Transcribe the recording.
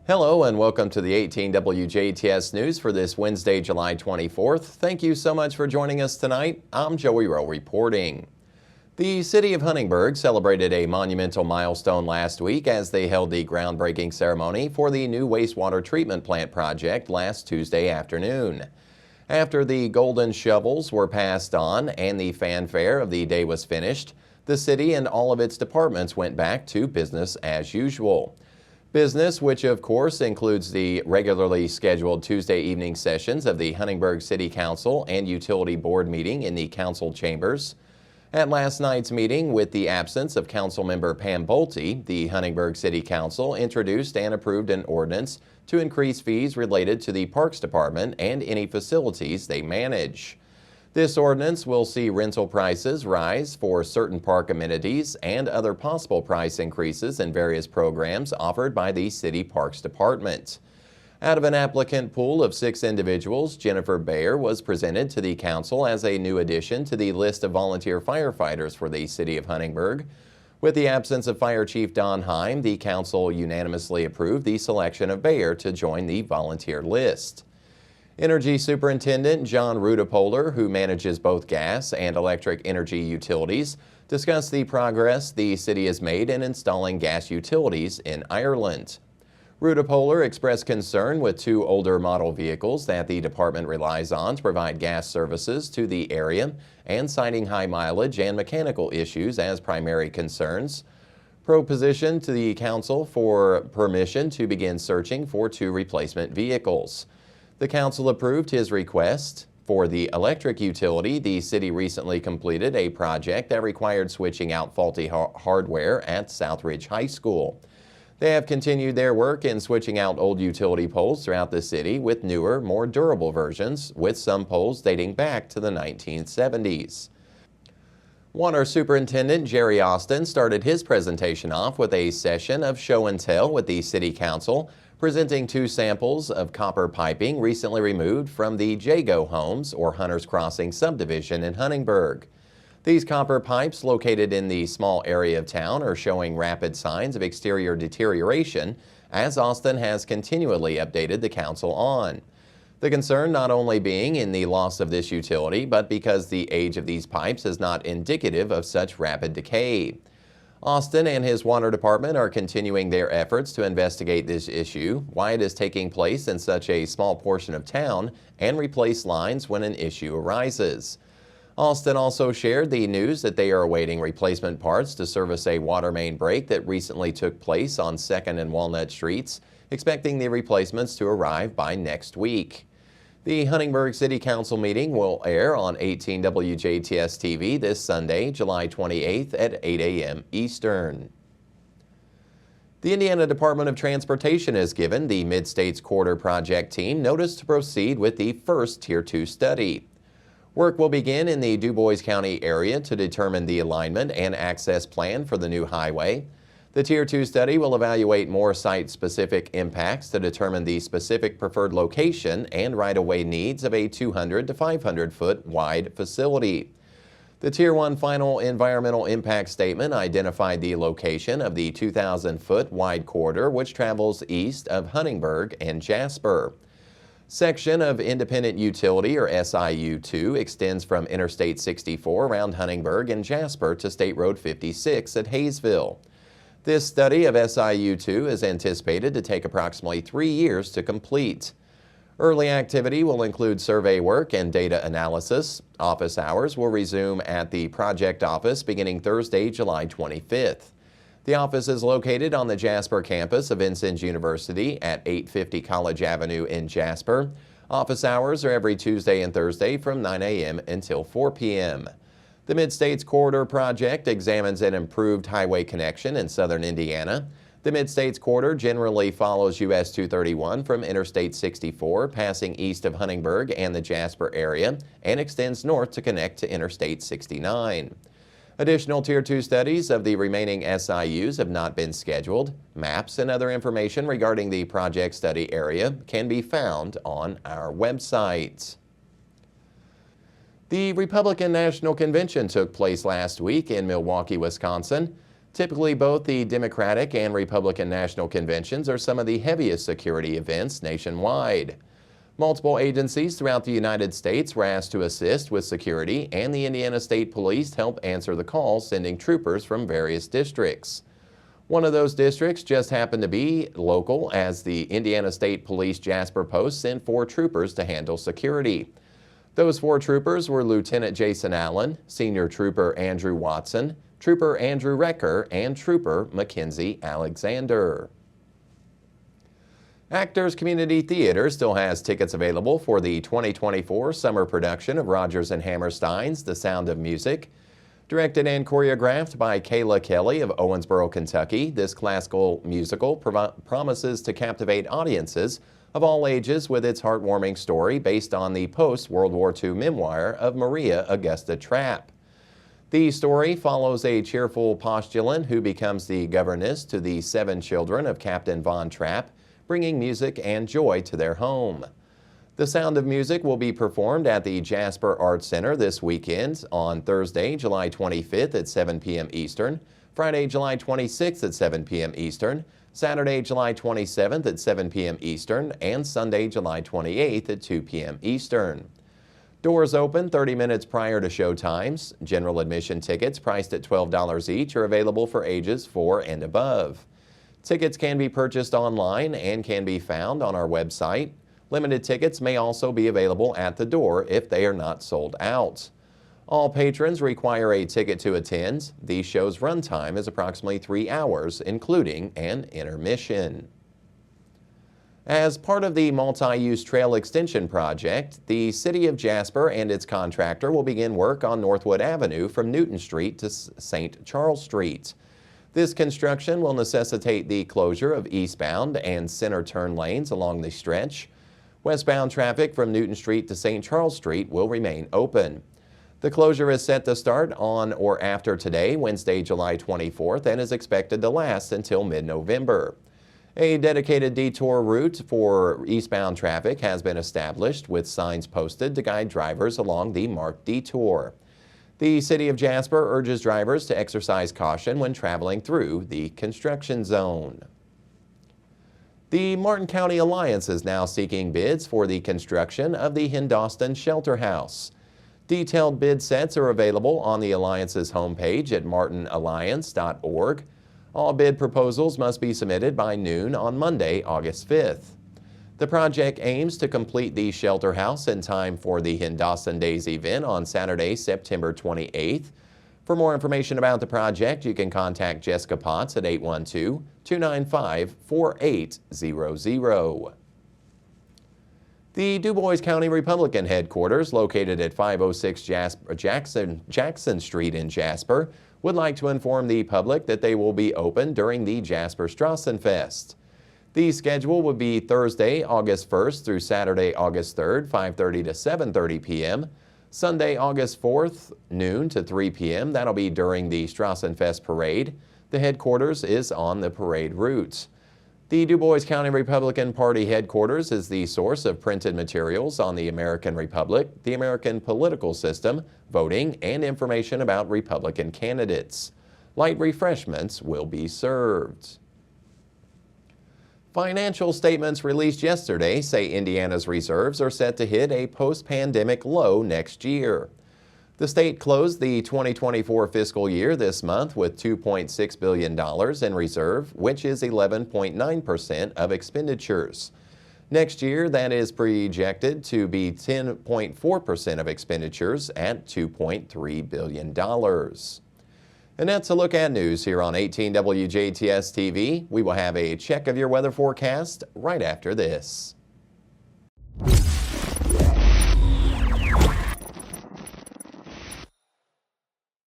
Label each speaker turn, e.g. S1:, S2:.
S1: Hello and welcome to the 18 WJTS News for this Wednesday, July 24th. Thank you so much for joining us tonight. I'm Joey Rehl reporting. The city of Huntingburg celebrated a monumental milestone last week as they held the groundbreaking ceremony for the new wastewater treatment plant project last Tuesday afternoon. After the golden shovels were passed on and the fanfare of the day was finished, the city and all of its departments went back to business as usual. Business, which of course includes the regularly scheduled Tuesday evening sessions of the Huntingburg City Council and Utility Board meeting in the council chambers. At last night's meeting, with the absence of Councilmember Pam Bolte, the Huntingburg City Council introduced and approved an ordinance to increase fees related to the Parks Department and any facilities they manage. This ordinance will see rental prices rise for certain park amenities and other possible price increases in various programs offered by the City Parks Department. Out of an applicant pool of 6 individuals, Jennifer Bayer was presented to the council as a new addition to the list of volunteer firefighters for the City of Huntingburg. With the absence of Fire Chief Don Heim, the council unanimously approved the selection of Bayer to join the volunteer list. Energy Superintendent John Rudepoler, who manages both gas and electric energy utilities, discussed the progress the city has made in installing gas utilities in Ireland. Rudepoler expressed concern with 2 older model vehicles that the department relies on to provide gas services to the area, and citing high mileage and mechanical issues as primary concerns. Propositioned to the council for permission to begin searching for 2 replacement vehicles. The council approved his request. For the electric utility, the city recently completed a project that required switching out faulty hardware at Southridge High School. They have continued their work in switching out old utility poles throughout the city with newer, more durable versions, with some poles dating back to the 1970s. Water Superintendent Jerry Austin started his presentation off with a session of show and tell with the City Council, presenting 2 samples of copper piping recently removed from the Jago Homes or Hunters Crossing subdivision in Huntingburg. These copper pipes located in the small area of town are showing rapid signs of exterior deterioration, as Austin has continually updated the council on. The concern not only being in the loss of this utility, but because the age of these pipes is not indicative of such rapid decay. Austin and his water department are continuing their efforts to investigate this issue, why it is taking place in such a small portion of town, and replace lines when an issue arises. Austin also shared the news that they are awaiting replacement parts to service a water main break that recently took place on 2nd and Walnut Streets, expecting the replacements to arrive by next week. The Huntingburg City Council meeting will air on 18 WJTS TV this Sunday, July 28th at 8 a.m. Eastern. The Indiana Department of Transportation has given the Mid-States Corridor Project team notice to proceed with the first Tier 2 study. Work will begin in the DuBois County area to determine the alignment and access plan for the new highway. The Tier 2 study will evaluate more site-specific impacts to determine the specific preferred location and right-of-way needs of a 200 to 500-foot wide facility. The Tier 1 final environmental impact statement identified the location of the 2,000-foot wide corridor which travels east of Huntingburg and Jasper. Section of Independent Utility, or SIU2, extends from Interstate 64 around Huntingburg and Jasper to State Road 56 at Hayesville. This study of SIU2 is anticipated to take approximately 3 years to complete. Early activity will include survey work and data analysis. Office hours will resume at the project office beginning Thursday, July 25th. The office is located on the Jasper campus of Vincennes University at 850 College Avenue in Jasper. Office hours are every Tuesday and Thursday from 9 a.m. until 4 p.m. The Mid-States Corridor Project examines an improved highway connection in southern Indiana. The Mid-States Corridor generally follows US 231 from Interstate 64, passing east of Huntingburg and the Jasper area, and extends north to connect to Interstate 69. Additional Tier 2 studies of the remaining SIUs have not been scheduled. Maps and other information regarding the project study area can be found on our website. The Republican National Convention took place last week in Milwaukee, Wisconsin. Typically, both the Democratic and Republican national conventions are some of the heaviest security events nationwide. Multiple agencies throughout the United States were asked to assist with security, and the Indiana State Police helped answer the call, sending troopers from various districts. One of those districts just happened to be local, as the Indiana State Police Jasper Post sent 4 troopers to handle security. Those 4 troopers were Lieutenant Jason Allen, Senior Trooper Andrew Watson, Trooper Andrew Recker, and Trooper Mackenzie Alexander. Actors Community Theater still has tickets available for the 2024 summer production of Rodgers and Hammerstein's The Sound of Music. Directed and choreographed by Kayla Kelly of Owensboro, Kentucky, this classical musical promises to captivate audiences of all ages with its heartwarming story based on the post-World War II memoir of Maria Augusta Trapp. The story follows a cheerful postulant who becomes the governess to the 7 children of Captain Von Trapp, bringing music and joy to their home. The Sound of Music will be performed at the Jasper Arts Center this weekend on Thursday, July 25th at 7 p.m. Eastern, Friday, July 26th at 7 p.m. Eastern, Saturday, July 27th at 7 p.m. Eastern, and Sunday, July 28th at 2 p.m. Eastern. Doors open 30 minutes prior to show times. General admission tickets priced at $12 each are available for ages 4 and above. Tickets can be purchased online and can be found on our website. Limited tickets may also be available at the door if they are not sold out. All patrons require a ticket to attend. The show's runtime is approximately 3 hours, including an intermission. As part of the multi-use trail extension project, the City of Jasper and its contractor will begin work on Northwood Avenue from Newton Street to St. Charles Street. This construction will necessitate the closure of eastbound and center turn lanes along the stretch. Westbound traffic from Newton Street to St. Charles Street will remain open. The closure is set to start on or after today, Wednesday, July 24th, and is expected to last until mid-November. A dedicated detour route for eastbound traffic has been established with signs posted to guide drivers along the marked detour. The City of Jasper urges drivers to exercise caution when traveling through the construction zone. The Martin County Alliance is now seeking bids for the construction of the Hindoston Shelter House. Detailed bid sets are available on the Alliance's homepage at martinalliance.org. All bid proposals must be submitted by noon on Monday, August 5th. The project aims to complete the shelter house in time for the Hindoston Days event on Saturday, September 28th. For more information about the project, you can contact Jessica Potts at 812-295-4800. The Du Bois County Republican headquarters, located at 506 Jackson Street in Jasper, would like to inform the public that they will be open during the Jasper Strassenfest. The schedule would be Thursday, August 1st through Saturday, August 3rd, 5:30 to 7:30 p.m. Sunday, August 4th, noon to 3 p.m. That'll be during the Strassenfest parade. The headquarters is on the parade route. The Du Bois County Republican Party headquarters is the source of printed materials on the American Republic, the American political system, voting, and information about Republican candidates. Light refreshments will be served. Financial statements released yesterday say Indiana's reserves are set to hit a post-pandemic low next year. The state closed the 2024 fiscal year this month with $2.6 billion in reserve, which is 11.9% of expenditures. Next year, that is projected to be 10.4% of expenditures at $2.3 billion. And that's a look at news here on 18 WJTS TV. We will have a check of your weather forecast right after this.